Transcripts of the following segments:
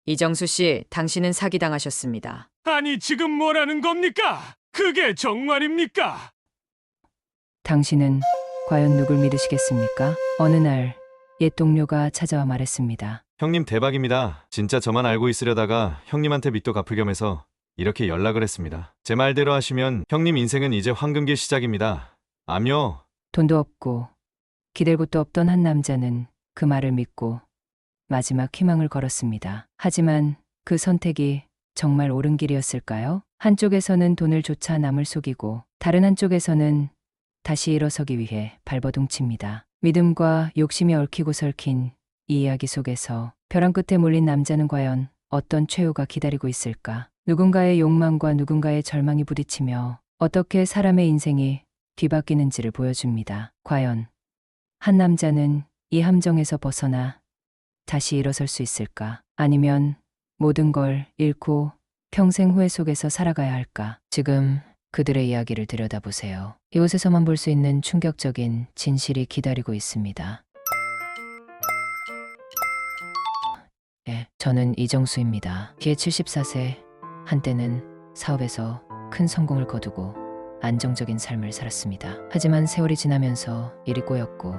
이정수 씨, 당신은 사기당하셨습니다. 아니, 지금 뭐라는 겁니까? 그게 정말입니까? 당신은 과연 누굴 믿으시겠습니까? 어느 날 옛 동료가 찾아와 말했습니다. 형님 대박입니다. 진짜 저만 알고 있으려다가 형님한테 빚도 갚을 겸해서 이렇게 연락을 했습니다. 제 말대로 하시면 형님 인생은 이제 황금길 시작입니다. 암요. 돈도 없고 기댈 곳도 없던 한 남자는 그 말을 믿고 마지막 희망을 걸었습니다. 하지만 그 선택이 정말 옳은 길이었을까요? 한쪽에서는 돈을 쫓아 남을 속이고 다른 한쪽에서는 다시 일어서기 위해 발버둥칩니다. 믿음과 욕심이 얽히고 설킨 이 이야기 속에서 벼랑 끝에 몰린 남자는 과연 어떤 최후가 기다리고 있을까? 누군가의 욕망과 누군가의 절망이 부딪히며 어떻게 사람의 인생이 뒤바뀌는지를 보여줍니다. 과연 한 남자는 이 함정에서 벗어나 다시 일어설 수 있을까? 아니면 모든 걸 잃고 평생 후회 속에서 살아가야 할까? 지금 그들의 이야기를 들여다보세요. 이곳에서만 볼 수 있는 충격적인 진실이 기다리고 있습니다. 네, 저는 이정수입니다. 기에 74세, 한때는 사업에서 큰 성공을 거두고 안정적인 삶을 살았습니다. 하지만 세월이 지나면서 일이 꼬였고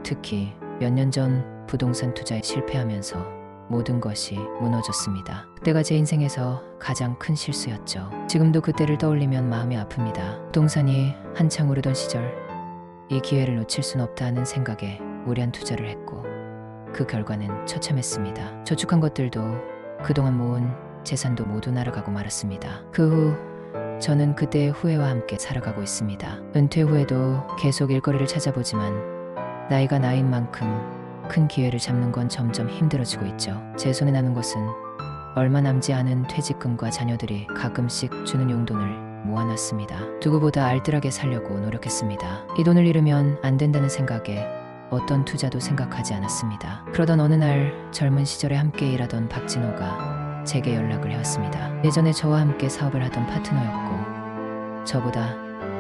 특히 몇 년 전 부동산 투자에 실패하면서 모든 것이 무너졌습니다. 그때가 제 인생에서 가장 큰 실수였죠. 지금도 그때를 떠올리면 마음이 아픕니다. 부동산이 한창 오르던 시절 이 기회를 놓칠 순 없다 하는 생각에 무리한 투자를 했고 그 결과는 처참했습니다. 저축한 것들도 그동안 모은 재산도 모두 날아가고 말았습니다. 그 후 저는 그때의 후회와 함께 살아가고 있습니다. 은퇴 후에도 계속 일거리를 찾아보지만 나이가 나인 만큼 큰 기회를 잡는 건 점점 힘들어지고 있죠. 제 손에 남은 것은 얼마 남지 않은 퇴직금과 자녀들이 가끔씩 주는 용돈을 모아놨습니다. 누구보다 알뜰하게 살려고 노력했습니다. 이 돈을 잃으면 안 된다는 생각에 어떤 투자도 생각하지 않았습니다. 그러던 어느 날 젊은 시절에 함께 일하던 박진호가 제게 연락을 해왔습니다. 예전에 저와 함께 사업을 하던 파트너였고 저보다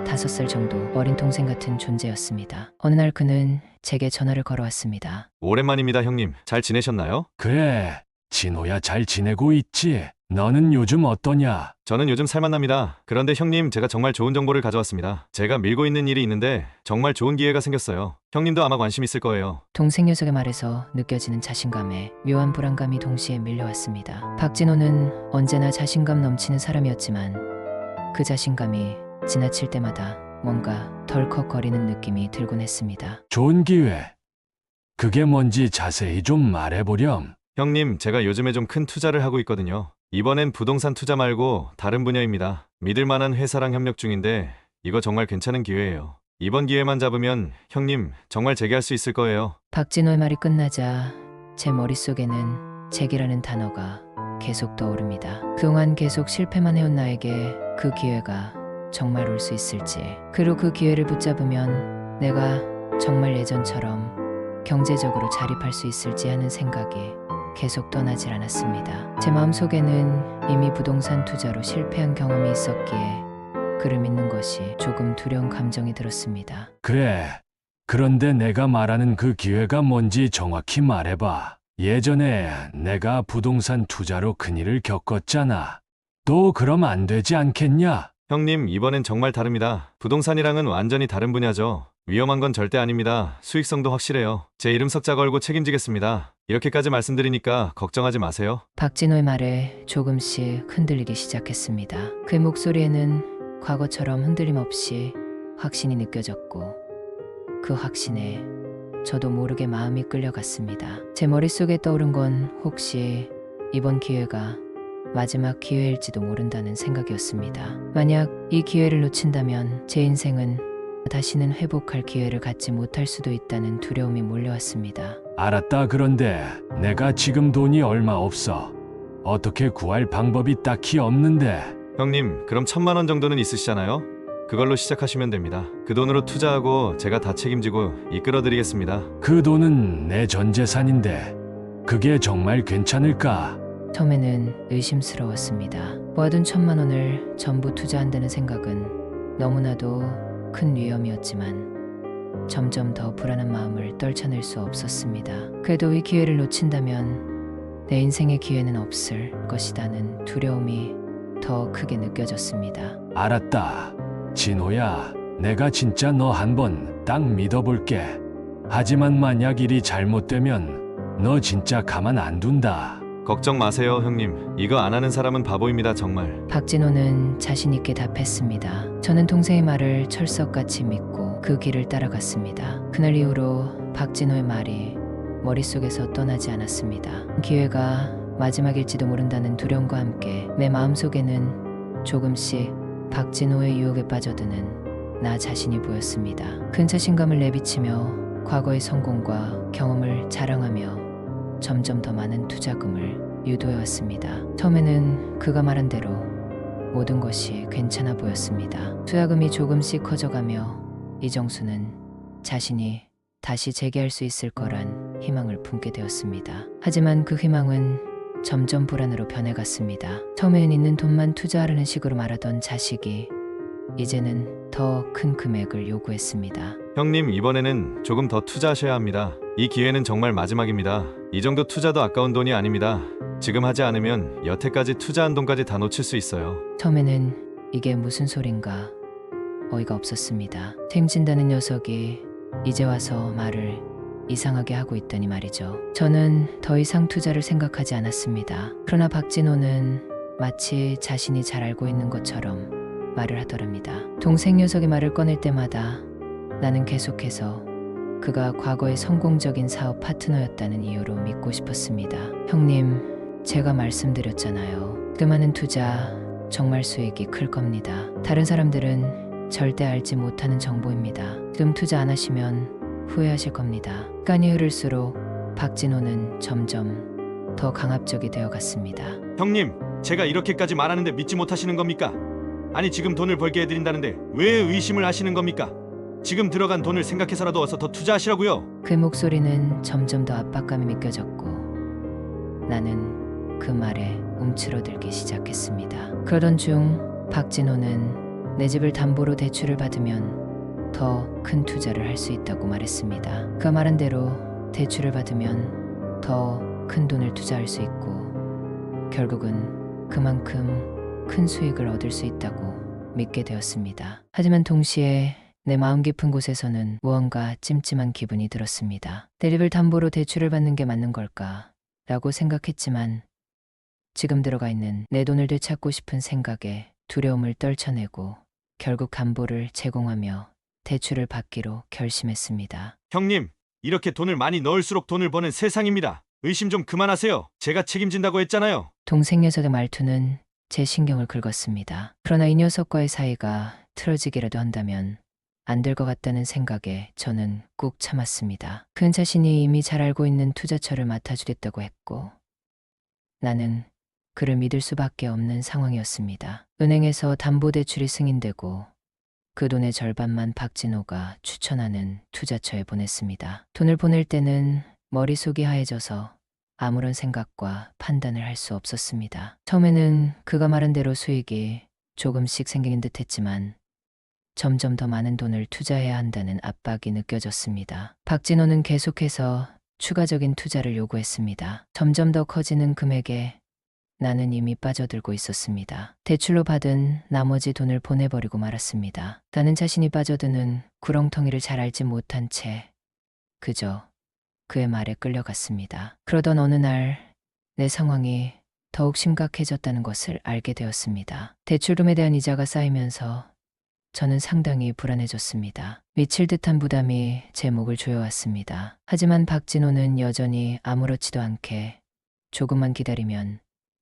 5살 정도 어린 동생 같은 존재였습니다. 어느 날 그는 제게 전화를 걸어왔습니다. 오랜만입니다, 형님. 잘 지내셨나요? 그래, 진호야 잘 지내고 있지? 너는 요즘 어떠냐? 저는 요즘 살만납니다. 그런데 형님, 제가 정말 좋은 정보를 가져왔습니다. 제가 밀고 있는 일이 있는데 정말 좋은 기회가 생겼어요. 형님도 아마 관심 있을 거예요. 동생 녀석의 말에서 느껴지는 자신감에 묘한 불안감이 동시에 밀려왔습니다. 박진호는 언제나 자신감 넘치는 사람이었지만 그 자신감이 지나칠 때마다 뭔가 덜컥거리는 느낌이 들곤 했습니다. 좋은 기회. 그게 뭔지 자세히 좀 말해보렴. 형님, 제가 요즘에 좀 큰 투자를 하고 있거든요. 이번엔 부동산 투자 말고 다른 분야입니다. 믿을 만한 회사랑 협력 중인데 이거 정말 괜찮은 기회예요. 이번 기회만 잡으면 형님 정말 재기할 수 있을 거예요. 박진호의 말이 끝나자 제 머릿속에는 재기라는 단어가 계속 떠오릅니다. 그동안 계속 실패만 해온 나에게 그 기회가 정말 올 수 있을지, 그리고 그 기회를 붙잡으면 내가 정말 예전처럼 경제적으로 자립할 수 있을지 하는 생각이 계속 떠나질 않았습니다. 제 마음속에는 이미 부동산 투자로 실패한 경험이 있었기에 그를 믿는 것이 조금 두려운 감정이 들었습니다. 그래. 그런데 내가 말하는 그 기회가 뭔지 정확히 말해봐. 예전에 내가 부동산 투자로 큰일을 겪었잖아. 또 그럼 안 되지 않겠냐? 형님, 이번엔 정말 다릅니다. 부동산이랑은 완전히 다른 분야죠. 위험한 건 절대 아닙니다. 수익성도 확실해요. 제 이름 석자 걸고 책임지겠습니다. 이렇게까지 말씀드리니까 걱정하지 마세요. 박진호의 말에 조금씩 흔들리기 시작했습니다. 그의 목소리에는 과거처럼 흔들림 없이 확신이 느껴졌고 그 확신에 저도 모르게 마음이 끌려갔습니다. 제 머릿속에 떠오른 건 혹시 이번 기회가 마지막 기회일지도 모른다는 생각이었습니다. 만약 이 기회를 놓친다면 제 인생은 다시는 회복할 기회를 갖지 못할 수도 있다는 두려움이 몰려왔습니다. 알았다. 그런데 내가 지금 돈이 얼마 없어. 어떻게 구할 방법이 딱히 없는데. 형님, 그럼 1,000만 원 정도는 있으시잖아요? 그걸로 시작하시면 됩니다. 그 돈으로 투자하고 제가 다 책임지고 이끌어드리겠습니다. 그 돈은 내 전 재산인데 그게 정말 괜찮을까? 처음에는 의심스러웠습니다. 모아둔 1,000만 원을 전부 투자한다는 생각은 너무나도 큰 위험이었지만 점점 더 불안한 마음을 떨쳐낼 수 없었습니다. 그래도 이 기회를 놓친다면 내 인생의 기회는 없을 것이라는 두려움이 더 크게 느껴졌습니다. 알았다. 진호야, 내가 진짜 너 한번 딱 믿어볼게. 하지만 만약 일이 잘못되면 너 진짜 가만 안 둔다. 걱정 마세요, 형님. 이거 안 하는 사람은 바보입니다, 정말. 박진호는 자신 있게 답했습니다. 저는 동생의 말을 철석같이 믿고 그 길을 따라갔습니다. 그날 이후로 박진호의 말이 머릿속에서 떠나지 않았습니다. 기회가 마지막일지도 모른다는 두려움과 함께 내 마음속에는 조금씩 박진호의 유혹에 빠져드는 나 자신이 보였습니다. 큰 자신감을 내비치며 과거의 성공과 경험을 자랑하며 점점 더 많은 투자금을 유도해왔습니다. 처음에는 그가 말한 대로 모든 것이 괜찮아 보였습니다. 투자금이 조금씩 커져가며 이정수는 자신이 다시 재기할 수 있을 거란 희망을 품게 되었습니다. 하지만 그 희망은 점점 불안으로 변해갔습니다. 처음엔 있는 돈만 투자하려는 식으로 말하던 자식이 이제는 더 큰 금액을 요구했습니다. 형님, 이번에는 조금 더 투자하셔야 합니다. 이 기회는 정말 마지막입니다. 이 정도 투자도 아까운 돈이 아닙니다. 지금 하지 않으면 여태까지 투자한 돈까지 다 놓칠 수 있어요. 처음에는 이게 무슨 소린가 어이가 없었습니다. 책임진다는 녀석이 이제 와서 말을 이상하게 하고 있더니 말이죠. 저는 더 이상 투자를 생각하지 않았습니다. 그러나 박진호는 마치 자신이 잘 알고 있는 것처럼 말을 하더랍니다. 동생 녀석이 말을 꺼낼 때마다 나는 계속해서 그가 과거의 성공적인 사업 파트너였다는 이유로 믿고 싶었습니다. 형님, 제가 말씀드렸잖아요. 그 많은 투자 정말 수익이 클 겁니다. 다른 사람들은 절대 알지 못하는 정보입니다. 지금 투자 안 하시면 후회하실 겁니다. 시간이 흐를수록 박진호는 점점 더 강압적이 되어갔습니다. 형님, 제가 이렇게까지 말하는데 믿지 못하시는 겁니까? 아니, 지금 돈을 벌게 해드린다는데 왜 의심을 하시는 겁니까? 지금 들어간 돈을 생각해서라도 어서 더 투자하시라고요. 그 목소리는 점점 더 압박감이 믿겨졌고 나는 그 말에 움츠러들기 시작했습니다. 그러던 중 박진호는 내 집을 담보로 대출을 받으면 더 큰 투자를 할 수 있다고 말했습니다. 그 말한 대로 대출을 받으면 더 큰 돈을 투자할 수 있고 결국은 그만큼 큰 수익을 얻을 수 있다고 믿게 되었습니다. 하지만 동시에 내 마음 깊은 곳에서는 무언가 찜찜한 기분이 들었습니다. 내 집을 담보로 대출을 받는 게 맞는 걸까? 라고 생각했지만 지금 들어가 있는 내 돈을 되찾고 싶은 생각에 두려움을 떨쳐내고 결국 담보를 제공하며 대출을 받기로 결심했습니다. 형님, 이렇게 돈을 많이 넣을수록 돈을 버는 세상입니다. 의심 좀 그만하세요. 제가 책임진다고 했잖아요. 동생 녀석의 말투는 제 신경을 긁었습니다. 그러나 이 녀석과의 사이가 틀어지기라도 한다면 안 될 것 같다는 생각에 저는 꾹 참았습니다. 그는 자신이 이미 잘 알고 있는 투자처를 맡아주겠다고 했고 나는 그를 믿을 수밖에 없는 상황이었습니다. 은행에서 담보대출이 승인되고 그 돈의 절반만 박진호가 추천하는 투자처에 보냈습니다. 돈을 보낼 때는 머릿속이 하얘져서 아무런 생각과 판단을 할 수 없었습니다. 처음에는 그가 말한 대로 수익이 조금씩 생기는 듯 했지만 점점 더 많은 돈을 투자해야 한다는 압박이 느껴졌습니다. 박진호는 계속해서 추가적인 투자를 요구했습니다. 점점 더 커지는 금액에 나는 이미 빠져들고 있었습니다. 대출로 받은 나머지 돈을 보내버리고 말았습니다. 나는 자신이 빠져드는 구렁텅이를 잘 알지 못한 채 그저 그의 말에 끌려갔습니다. 그러던 어느 날 내 상황이 더욱 심각해졌다는 것을 알게 되었습니다. 대출금에 대한 이자가 쌓이면서 저는 상당히 불안해졌습니다. 미칠 듯한 부담이 제 목을 조여왔습니다. 하지만 박진호는 여전히 아무렇지도 않게 조금만 기다리면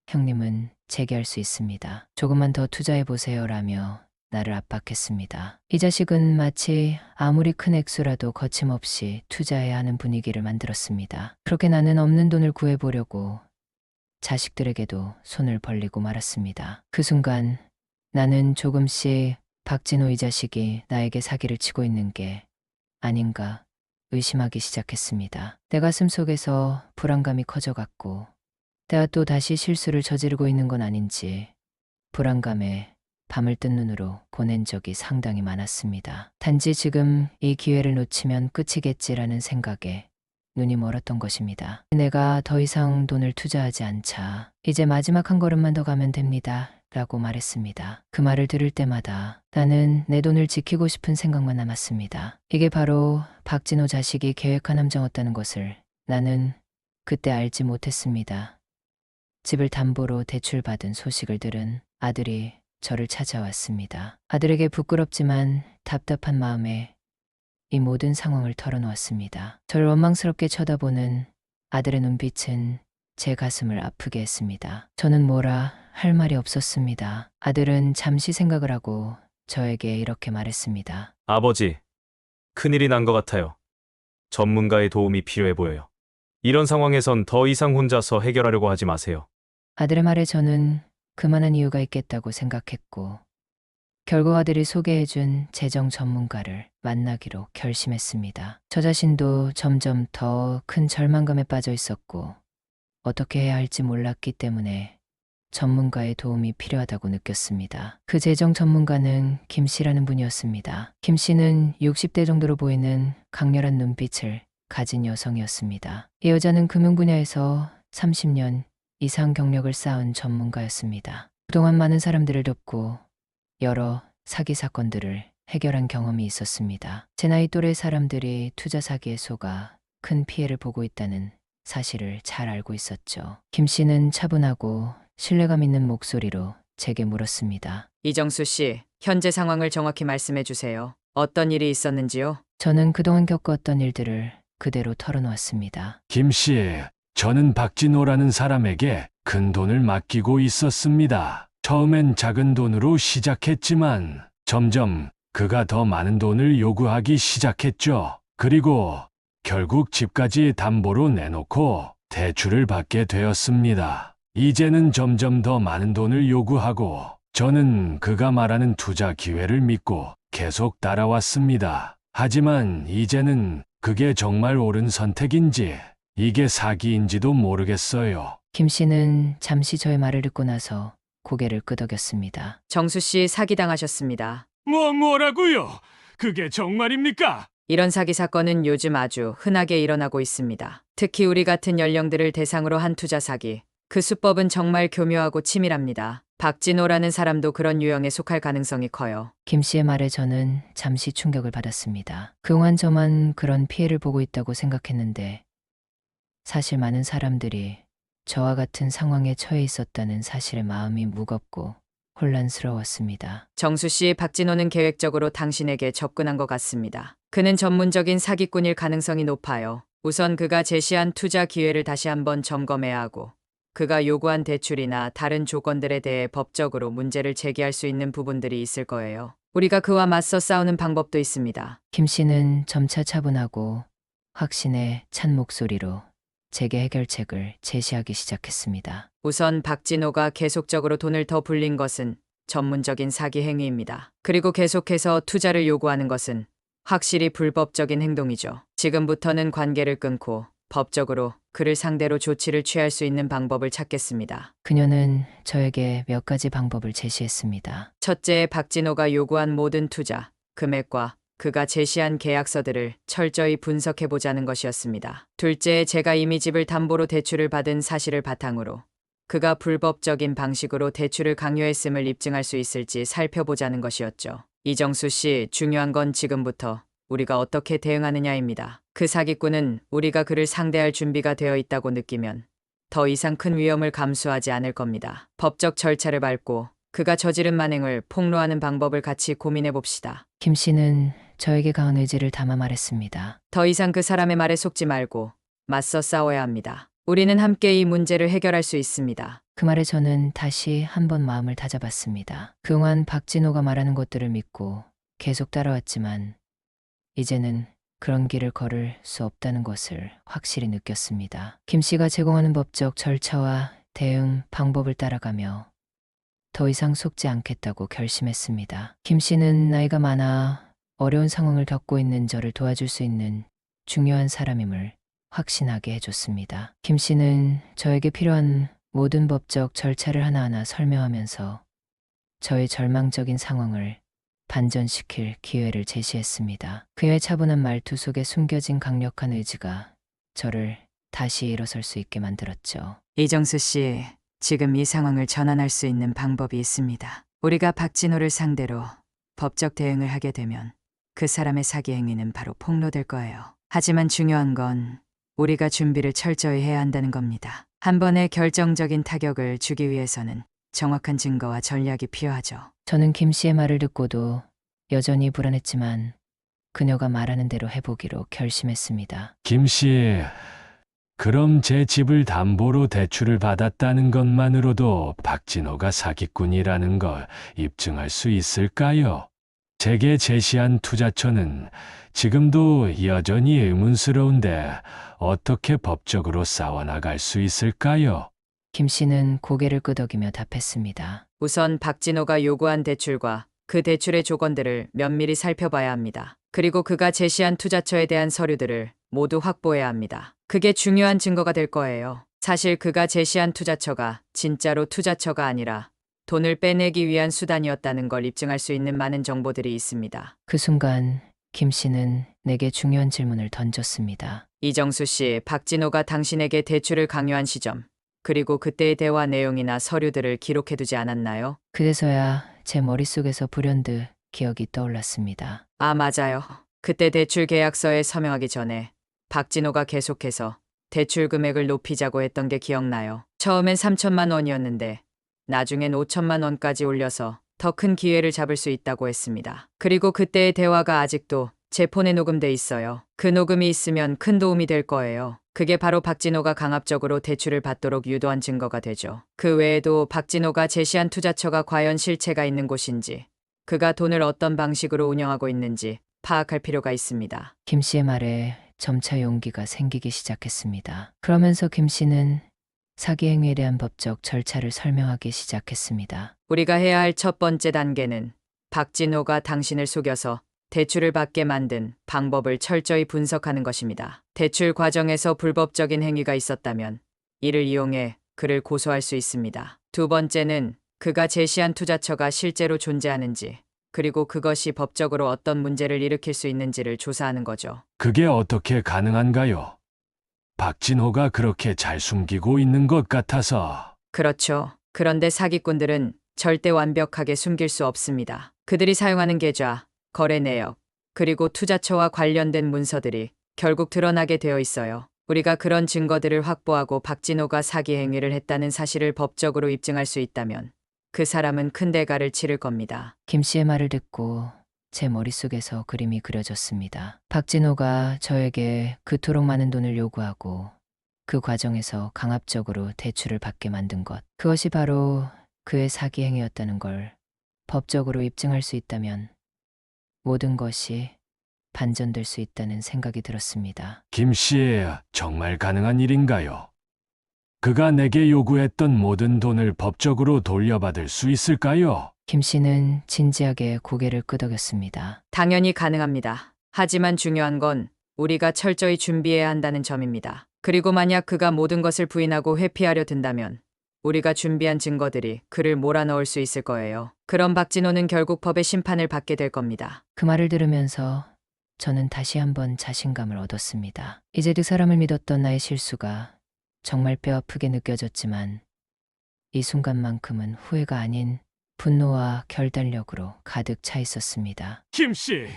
형님은 재개할 수 있습니다. 조금만 더 투자해보세요라며 나를 압박했습니다. 이 자식은 마치 아무리 큰 액수라도 거침없이 투자해야 하는 분위기를 만들었습니다. 그렇게 나는 없는 돈을 구해보려고 자식들에게도 손을 벌리고 말았습니다. 그 순간 나는 조금씩 박진호 이 자식이 나에게 사기를 치고 있는 게 아닌가 의심하기 시작했습니다. 내 가슴 속에서 불안감이 커져갔고 내가 또 다시 실수를 저지르고 있는 건 아닌지 불안감에 밤을 뜬 눈으로 보낸 적이 상당히 많았습니다. 단지 지금 이 기회를 놓치면 끝이겠지라는 생각에 눈이 멀었던 것입니다. 내가 더 이상 돈을 투자하지 않자 이제 마지막 한 걸음만 더 가면 됩니다. 라고 말했습니다. 그 말을 들을 때마다 나는 내 돈을 지키고 싶은 생각만 남았습니다. 이게 바로 박진호 자식이 계획한 함정이었다는 것을 나는 그때 알지 못했습니다. 집을 담보로 대출받은 소식을 들은 아들이 저를 찾아왔습니다. 아들에게 부끄럽지만 답답한 마음에 이 모든 상황을 털어놓았습니다. 저를 원망스럽게 쳐다보는 아들의 눈빛은 제 가슴을 아프게 했습니다. 저는 뭐라 할 말이 없었습니다. 아들은 잠시 생각을 하고 저에게 이렇게 말했습니다. 아버지, 큰일이 난 것 같아요. 전문가의 도움이 필요해 보여요. 이런 상황에선 더 이상 혼자서 해결하려고 하지 마세요. 아들의 말에 저는 그만한 이유가 있겠다고 생각했고 결국 아들이 소개해준 재정 전문가를 만나기로 결심했습니다. 저 자신도 점점 더 큰 절망감에 빠져 있었고 어떻게 해야 할지 몰랐기 때문에 전문가의 도움이 필요하다고 느꼈습니다. 그 재정 전문가는 김 씨라는 분이었습니다. 김 씨는 60대 정도로 보이는 강렬한 눈빛을 가진 여성이었습니다. 이 여자는 금융 분야에서 30년 이상 경력을 쌓은 전문가였습니다. 그동안 많은 사람들을 돕고 여러 사기 사건들을 해결한 경험이 있었습니다. 제 나이 또래 사람들이 투자 사기에 속아 큰 피해를 보고 있다는 사실을 잘 알고 있었죠. 김 씨는 차분하고 신뢰감 있는 목소리로 제게 물었습니다. 이정수 씨, 현재 상황을 정확히 말씀해 주세요. 어떤 일이 있었는지요? 저는 그동안 겪었던 일들을 그대로 털어놓았습니다. 김 씨, 저는 박진호라는 사람에게 큰 돈을 맡기고 있었습니다. 처음엔 작은 돈으로 시작했지만 점점 그가 더 많은 돈을 요구하기 시작했죠. 그리고 결국 집까지 담보로 내놓고 대출을 받게 되었습니다. 이제는 점점 더 많은 돈을 요구하고 저는 그가 말하는 투자 기회를 믿고 계속 따라왔습니다. 하지만 이제는 그게 정말 옳은 선택인지 이게 사기인지도 모르겠어요. 김 씨는 잠시 저의 말을 듣고 나서 고개를 끄덕였습니다. 정수 씨 사기당하셨습니다. 뭐라고요? 그게 정말입니까? 이런 사기 사건은 요즘 아주 흔하게 일어나고 있습니다. 특히 우리 같은 연령들을 대상으로 한 투자 사기. 그 수법은 정말 교묘하고 치밀합니다. 박진호라는 사람도 그런 유형에 속할 가능성이 커요. 김 씨의 말에 저는 잠시 충격을 받았습니다. 그동안 저만 그런 피해를 보고 있다고 생각했는데 사실 많은 사람들이 저와 같은 상황에 처해 있었다는 사실에 마음이 무겁고 혼란스러웠습니다. 정수 씨, 박진호는 계획적으로 당신에게 접근한 것 같습니다. 그는 전문적인 사기꾼일 가능성이 높아요. 우선 그가 제시한 투자 기회를 다시 한번 점검해야 하고 그가 요구한 대출이나 다른 조건들에 대해 법적으로 문제를 제기할 수 있는 부분들이 있을 거예요. 우리가 그와 맞서 싸우는 방법도 있습니다. 김 씨는 점차 차분하고 확신에 찬 목소리로 제게 해결책을 제시하기 시작했습니다. 우선 박진호가 계속적으로 돈을 더 불린 것은 전문적인 사기 행위입니다. 그리고 계속해서 투자를 요구하는 것은 확실히 불법적인 행동이죠. 지금부터는 관계를 끊고 법적으로 그를 상대로 조치를 취할 수 있는 방법을 찾겠습니다. 그녀는 저에게 몇 가지 방법을 제시했습니다. 첫째, 박진호가 요구한 모든 투자, 금액과 그가 제시한 계약서들을 철저히 분석해보자는 것이었습니다. 둘째, 제가 이미 집을 담보로 대출을 받은 사실을 바탕으로 그가 불법적인 방식으로 대출을 강요했음을 입증할 수 있을지 살펴보자는 것이었죠. 이정수 씨, 중요한 건 지금부터 우리가 어떻게 대응하느냐입니다. 그 사기꾼은 우리가 그를 상대할 준비가 되어 있다고 느끼면 더 이상 큰 위험을 감수하지 않을 겁니다. 법적 절차를 밟고 그가 저지른 만행을 폭로하는 방법을 같이 고민해 봅시다. 김 씨는 저에게 강한 의지를 담아 말했습니다. 더 이상 그 사람의 말에 속지 말고 맞서 싸워야 합니다. 우리는 함께 이 문제를 해결할 수 있습니다. 그 말에 저는 다시 한번 마음을 다잡았습니다. 그동안 박진호가 말하는 것들을 믿고 계속 따라왔지만 이제는 그런 길을 걸을 수 없다는 것을 확실히 느꼈습니다. 김 씨가 제공하는 법적 절차와 대응 방법을 따라가며 더 이상 속지 않겠다고 결심했습니다. 김 씨는 나이가 많아 어려운 상황을 겪고 있는 저를 도와줄 수 있는 중요한 사람임을 확신하게 해줬습니다. 김 씨는 저에게 필요한 모든 법적 절차를 하나하나 설명하면서 저의 절망적인 상황을 반전시킬 기회를 제시했습니다. 그의 차분한 말투 속에 숨겨진 강력한 의지가 저를 다시 일어설 수 있게 만들었죠. 이정수 씨, 지금 이 상황을 전환할 수 있는 방법이 있습니다. 우리가 박진호를 상대로 법적 대응을 하게 되면 그 사람의 사기 행위는 바로 폭로될 거예요. 하지만 중요한 건 우리가 준비를 철저히 해야 한다는 겁니다. 한 번의 결정적인 타격을 주기 위해서는 정확한 증거와 전략이 필요하죠. 저는 김 씨의 말을 듣고도 여전히 불안했지만 그녀가 말하는 대로 해보기로 결심했습니다. 김 씨, 그럼 제 집을 담보로 대출을 받았다는 것만으로도 박진호가 사기꾼이라는 걸 입증할 수 있을까요? 제게 제시한 투자처는 지금도 여전히 의문스러운데 어떻게 법적으로 싸워나갈 수 있을까요? 김 씨는 고개를 끄덕이며 답했습니다. 우선 박진호가 요구한 대출과 그 대출의 조건들을 면밀히 살펴봐야 합니다. 그리고 그가 제시한 투자처에 대한 서류들을 모두 확보해야 합니다. 그게 중요한 증거가 될 거예요. 사실 그가 제시한 투자처가 진짜로 투자처가 아니라 돈을 빼내기 위한 수단이었다는 걸 입증할 수 있는 많은 정보들이 있습니다. 그 순간 김 씨는 내게 중요한 질문을 던졌습니다. 이정수 씨, 박진호가 당신에게 대출을 강요한 시점, 그리고 그때의 대화 내용이나 서류들을 기록해두지 않았나요? 그래서야 제 머릿속에서 불현듯 기억이 떠올랐습니다. 아, 맞아요. 그때 대출 계약서에 서명하기 전에 박진호가 계속해서 대출 금액을 높이자고 했던 게 기억나요. 처음엔 3천만 원이었는데 나중엔 5천만 원까지 올려서 더 큰 기회를 잡을 수 있다고 했습니다. 그리고 그때의 대화가 아직도 제 폰에 녹음돼 있어요. 그 녹음이 있으면 큰 도움이 될 거예요. 그게 바로 박진호가 강압적으로 대출을 받도록 유도한 증거가 되죠. 그 외에도 박진호가 제시한 투자처가 과연 실체가 있는 곳인지, 그가 돈을 어떤 방식으로 운영하고 있는지 파악할 필요가 있습니다. 김 씨의 말에 점차 용기가 생기기 시작했습니다. 그러면서 김 씨는 사기 행위에 대한 법적 절차를 설명하기 시작했습니다. 우리가 해야 할 첫 번째 단계는 박진호가 당신을 속여서 대출을 받게 만든 방법을 철저히 분석하는 것입니다. 대출 과정에서 불법적인 행위가 있었다면 이를 이용해 그를 고소할 수 있습니다. 두 번째는 그가 제시한 투자처가 실제로 존재하는지, 그리고 그것이 법적으로 어떤 문제를 일으킬 수 있는지를 조사하는 거죠. 그게 어떻게 가능한가요? 박진호가 그렇게 잘 숨기고 있는 것 같아서. 그렇죠. 그런데 사기꾼들은 절대 완벽하게 숨길 수 없습니다. 그들이 사용하는 계좌, 거래 내역, 그리고 투자처와 관련된 문서들이 결국 드러나게 되어 있어요. 우리가 그런 증거들을 확보하고 박진호가 사기 행위를 했다는 사실을 법적으로 입증할 수 있다면 그 사람은 큰 대가를 치를 겁니다. 김 씨의 말을 듣고 제 머릿속에서 그림이 그려졌습니다. 박진호가 저에게 그토록 많은 돈을 요구하고 그 과정에서 강압적으로 대출을 받게 만든 것. 그것이 바로 그의 사기 행위였다는 걸 법적으로 입증할 수 있다면 모든 것이 반전될 수 있다는 생각이 들었습니다. 김 씨, 정말 가능한 일인가요? 그가 내게 요구했던 모든 돈을 법적으로 돌려받을 수 있을까요? 김 씨는 진지하게 고개를 끄덕였습니다. 당연히 가능합니다. 하지만 중요한 건 우리가 철저히 준비해야 한다는 점입니다. 그리고 만약 그가 모든 것을 부인하고 회피하려 든다면 우리가 준비한 증거들이 그를 몰아넣을 수 있을 거예요. 그럼 박진호는 결국 법의 심판을 받게 될 겁니다. 그 말을 들으면서 저는 다시 한번 자신감을 얻었습니다. 이제 그 사람을 믿었던 나의 실수가 정말 뼈아프게 느껴졌지만 이 순간만큼은 후회가 아닌 분노와 결단력으로 가득 차 있었습니다. 김 씨,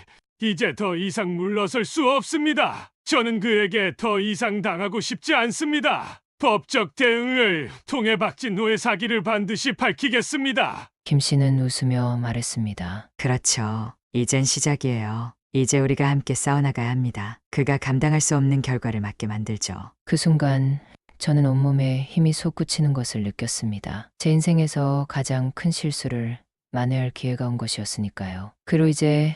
이제 더 이상 물러설 수 없습니다. 저는 그에게 더 이상 당하고 싶지 않습니다. 법적 대응을 통해 박진호의 사기를 반드시 밝히겠습니다. 김 씨는 웃으며 말했습니다. 그렇죠. 이젠 시작이에요. 이제 우리가 함께 싸워나가야 합니다. 그가 감당할 수 없는 결과를 맞게 만들죠. 그 순간 저는 온몸에 힘이 솟구치는 것을 느꼈습니다. 제 인생에서 가장 큰 실수를 만회할 기회가 온 것이었으니까요. 그로 이제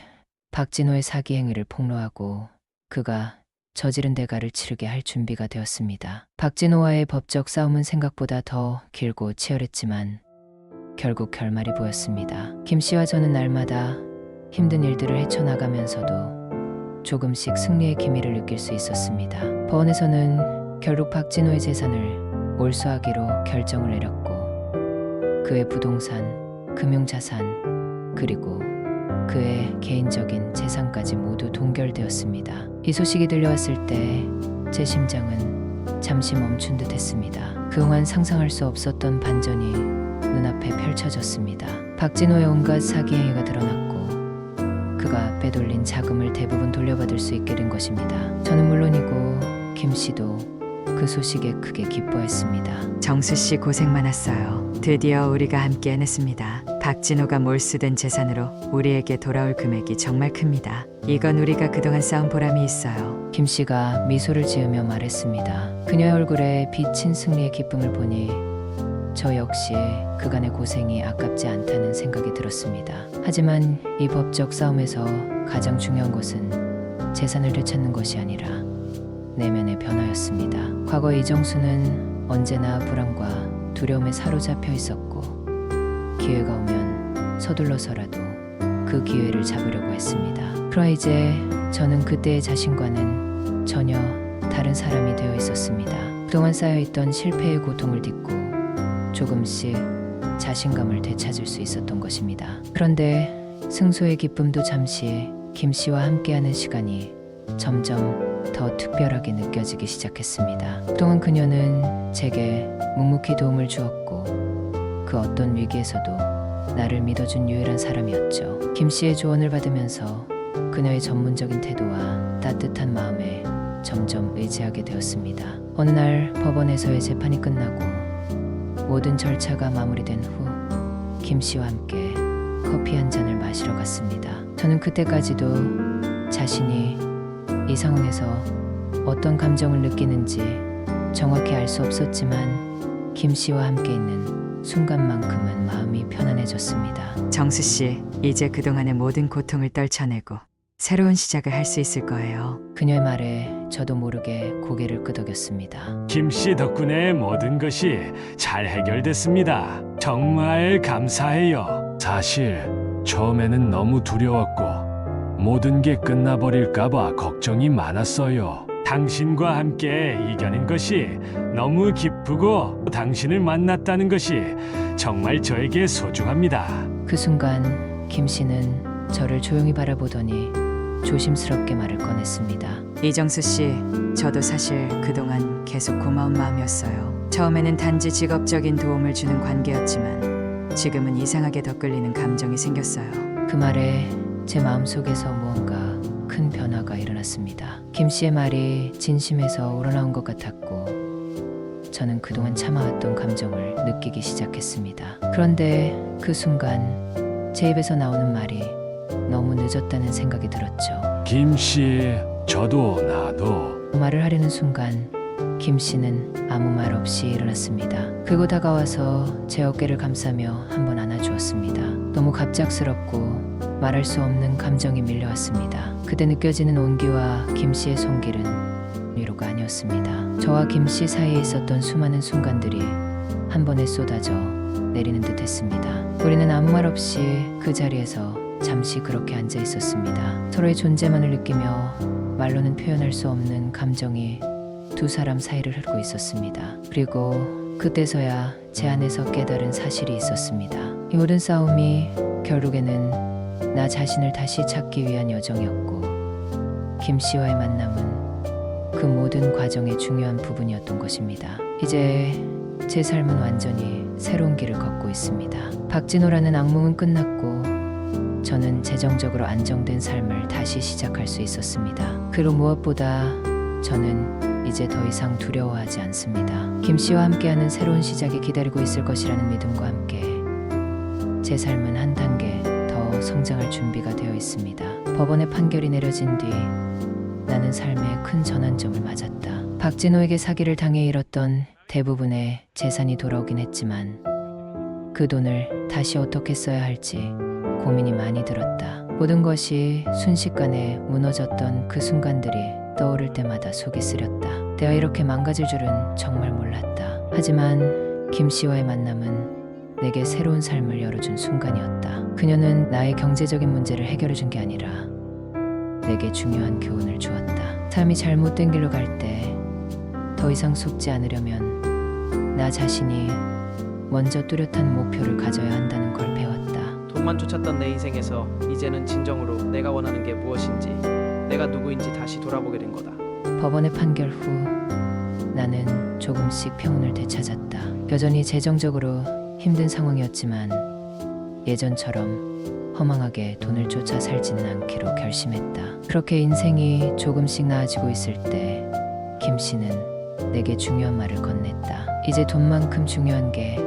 박진호의 사기 행위를 폭로하고 그가 저지른 대가를 치르게 할 준비가 되었습니다. 박진호와의 법적 싸움은 생각보다 더 길고 치열했지만 결국 결말이 보였습니다. 김 씨와 저는 날마다 힘든 일들을 헤쳐나가면서도 조금씩 승리의 기미를 느낄 수 있었습니다. 법원에서는 결국 박진호의 재산을 몰수하기로 결정을 내렸고 그의 부동산, 금융자산, 그리고 그의 개인적인 재산까지 모두 동결되었습니다. 이 소식이 들려왔을 때 제 심장은 잠시 멈춘 듯 했습니다. 그동안 상상할 수 없었던 반전이 눈앞에 펼쳐졌습니다. 박진호의 온갖 사기 행위가 드러났고 그가 빼돌린 자금을 대부분 돌려받을 수 있게 된 것입니다. 저는 물론이고 김 씨도 그 소식에 크게 기뻐했습니다. 정수 씨 고생 많았어요. 드디어 우리가 함께 해냈습니다. 박진호가 몰수된 재산으로 우리에게 돌아올 금액이 정말 큽니다. 이건 우리가 그동안 쌓은 보람이 있어요. 김 씨가 미소를 지으며 말했습니다. 그녀의 얼굴에 비친 승리의 기쁨을 보니 저 역시 그간의 고생이 아깝지 않다는 생각이 들었습니다. 하지만 이 법적 싸움에서 가장 중요한 것은 재산을 되찾는 것이 아니라 내면의 변화였습니다. 과거 이정수는 언제나 불안과 두려움에 사로잡혀 있었고 기회가 오면 서둘러서라도 그 기회를 잡으려고 했습니다. 그러나 이제 저는 그때의 자신과는 전혀 다른 사람이 되어 있었습니다. 그동안 쌓여있던 실패의 고통을 딛고 조금씩 자신감을 되찾을 수 있었던 것입니다. 그런데 승소의 기쁨도 잠시 김 씨와 함께하는 시간이 점점 더 특별하게 느껴지기 시작했습니다. 그동안 그녀는 제게 묵묵히 도움을 주었고 그 어떤 위기에서도 나를 믿어준 유일한 사람이었죠. 김 씨의 조언을 받으면서 그녀의 전문적인 태도와 따뜻한 마음에 점점 의지하게 되었습니다. 어느 날 법원에서의 재판이 끝나고 모든 절차가 마무리된 후 김 씨와 함께 커피 한 잔을 마시러 갔습니다. 저는 그때까지도 자신이 이 상황에서 어떤 감정을 느끼는지 정확히 알 수 없었지만 김 씨와 함께 있는 순간만큼은 마음이 편안해졌습니다. 정수 씨, 이제 그동안의 모든 고통을 떨쳐내고 새로운 시작을 할 수 있을 거예요. 그녀의 말에 저도 모르게 고개를 끄덕였습니다. 김 씨 덕분에 모든 것이 잘 해결됐습니다. 정말 감사해요. 사실 처음에는 너무 두려웠고 모든 게 끝나버릴까봐 걱정이 많았어요. 당신과 함께 이겨낸 것이 너무 기쁘고 당신을 만났다는 것이 정말 저에게 소중합니다. 그 순간 김 씨는 저를 조용히 바라보더니 조심스럽게 말을 꺼냈습니다. 이정수 씨, 저도 사실 그동안 계속 고마운 마음이었어요. 처음에는 단지 직업적인 도움을 주는 관계였지만 지금은 이상하게 더 끌리는 감정이 생겼어요. 그 말에 제 마음속에서 무언가 큰 변화가 일어났습니다. 김 씨의 말이 진심에서 우러나온 것 같았고 저는 그동안 참아왔던 감정을 느끼기 시작했습니다. 그런데 그 순간 제 입에서 나오는 말이 너무 늦었다는 생각이 들었죠. 김 씨, 저도 나도 그 말을 하려는 순간 김 씨는 아무 말 없이 일어났습니다. 그리고 다가와서 제 어깨를 감싸며 한번 안아주었습니다. 너무 갑작스럽고 말할 수 없는 감정이 밀려왔습니다. 그때 느껴지는 온기와 김 씨의 손길은 위로가 아니었습니다. 저와 김 씨 사이에 있었던 수많은 순간들이 한 번에 쏟아져 내리는 듯 했습니다. 우리는 아무 말 없이 그 자리에서 잠시 그렇게 앉아 있었습니다. 서로의 존재만을 느끼며 말로는 표현할 수 없는 감정이 두 사람 사이를 흐르고 있었습니다. 그리고 그때서야 제 안에서 깨달은 사실이 있었습니다. 이 모든 싸움이 결국에는 나 자신을 다시 찾기 위한 여정이었고 김 씨와의 만남은 그 모든 과정의 중요한 부분이었던 것입니다. 이제 제 삶은 완전히 새로운 길을 걷고 있습니다. 박진호라는 악몽은 끝났고 저는 재정적으로 안정된 삶을 다시 시작할 수 있었습니다. 그리고 무엇보다 저는 이제 더 이상 두려워하지 않습니다. 김 씨와 함께하는 새로운 시작이 기다리고 있을 것이라는 믿음과 함께 제 삶은 한 단계 더 성장할 준비가 되어 있습니다. 법원의 판결이 내려진 뒤 나는 삶의 큰 전환점을 맞았다. 박진호에게 사기를 당해 잃었던 대부분의 재산이 돌아오긴 했지만 그 돈을 다시 어떻게 써야 할지 고민이 많이 들었다. 모든 것이 순식간에 무너졌던 그 순간들이 떠오를 때마다 속이 쓰렸다. 내가 이렇게 망가질 줄은 정말 몰랐다. 하지만 김 씨와의 만남은 내게 새로운 삶을 열어준 순간이었다. 그녀는 나의 경제적인 문제를 해결해준 게 아니라 내게 중요한 교훈을 주었다. 삶이 잘못된 길로 갈 때 더 이상 속지 않으려면 나 자신이 먼저 뚜렷한 목표를 가져야 한다는 걸 배웠다. 돈만 쫓았던 내 인생에서 이제는 진정으로 내가 원하는 게 무엇인지, 내가 누구인지 다시 돌아보게 된 거다. 법원의 판결 후 나는 조금씩 평온을 되찾았다. 여전히 재정적으로 힘든 상황이었지만 예전처럼 허망하게 돈을 쫓아 살지는 않기로 결심했다. 그렇게 인생이 조금씩 나아지고 있을 때 김 씨는 내게 중요한 말을 건넸다. 이제 돈만큼 중요한 게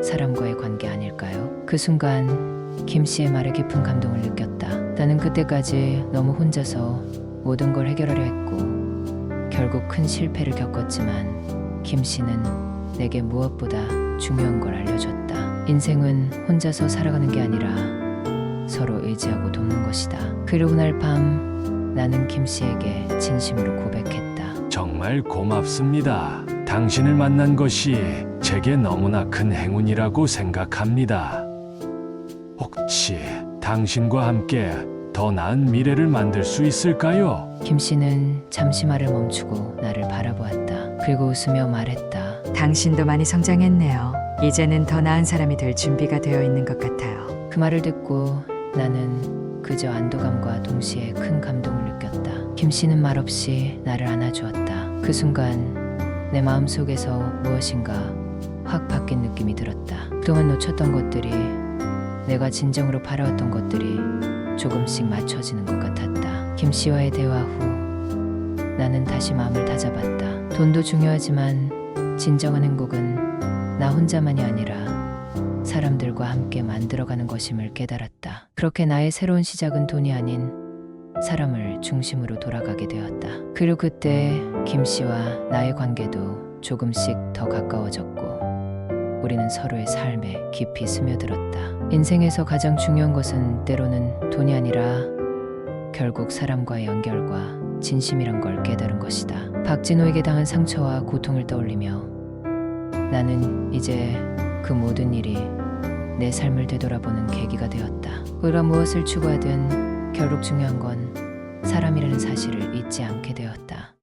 사람과의 관계 아닐까요? 그 순간 김 씨의 말에 깊은 감동을 느꼈다. 나는 그때까지 너무 혼자서 모든 걸 해결하려 했고 결국 큰 실패를 겪었지만 김 씨는 내게 무엇보다 중요한 걸 알려줬다. 인생은 혼자서 살아가는 게 아니라 서로 의지하고 돕는 것이다. 그리고 날 밤 나는 김 씨에게 진심으로 고백했다. 정말 고맙습니다. 당신을 만난 것이 제게 너무나 큰 행운이라고 생각합니다. 혹시 당신과 함께 더 나은 미래를 만들 수 있을까요? 김 씨는 잠시 말을 멈추고 나를 바라보았다. 그리고 웃으며 말했다. 당신도 많이 성장했네요. 이제는 더 나은 사람이 될 준비가 되어 있는 것 같아요. 그 말을 듣고 나는 그저 안도감과 동시에 큰 감동을 느꼈다. 김 씨는 말없이 나를 안아주었다. 그 순간 내 마음속에서 무엇인가 확 바뀐 느낌이 들었다. 그동안 놓쳤던 것들이, 내가 진정으로 바라왔던 것들이 조금씩 맞춰지는 것 같았다. 김 씨와의 대화 후 나는 다시 마음을 다잡았다. 돈도 중요하지만 진정한 행복은 나 혼자만이 아니라 사람들과 함께 만들어가는 것임을 깨달았다. 그렇게 나의 새로운 시작은 돈이 아닌 사람을 중심으로 돌아가게 되었다. 그리고 그때 김 씨와 나의 관계도 조금씩 더 가까워졌고 우리는 서로의 삶에 깊이 스며들었다. 인생에서 가장 중요한 것은 때로는 돈이 아니라 결국 사람과의 연결과 진심이란 걸 깨달은 것이다. 박진호에게 당한 상처와 고통을 떠올리며 나는 이제 그 모든 일이 내 삶을 되돌아보는 계기가 되었다. 우리가 무엇을 추구하든 결국 중요한 건 사람이라는 사실을 잊지 않게 되었다.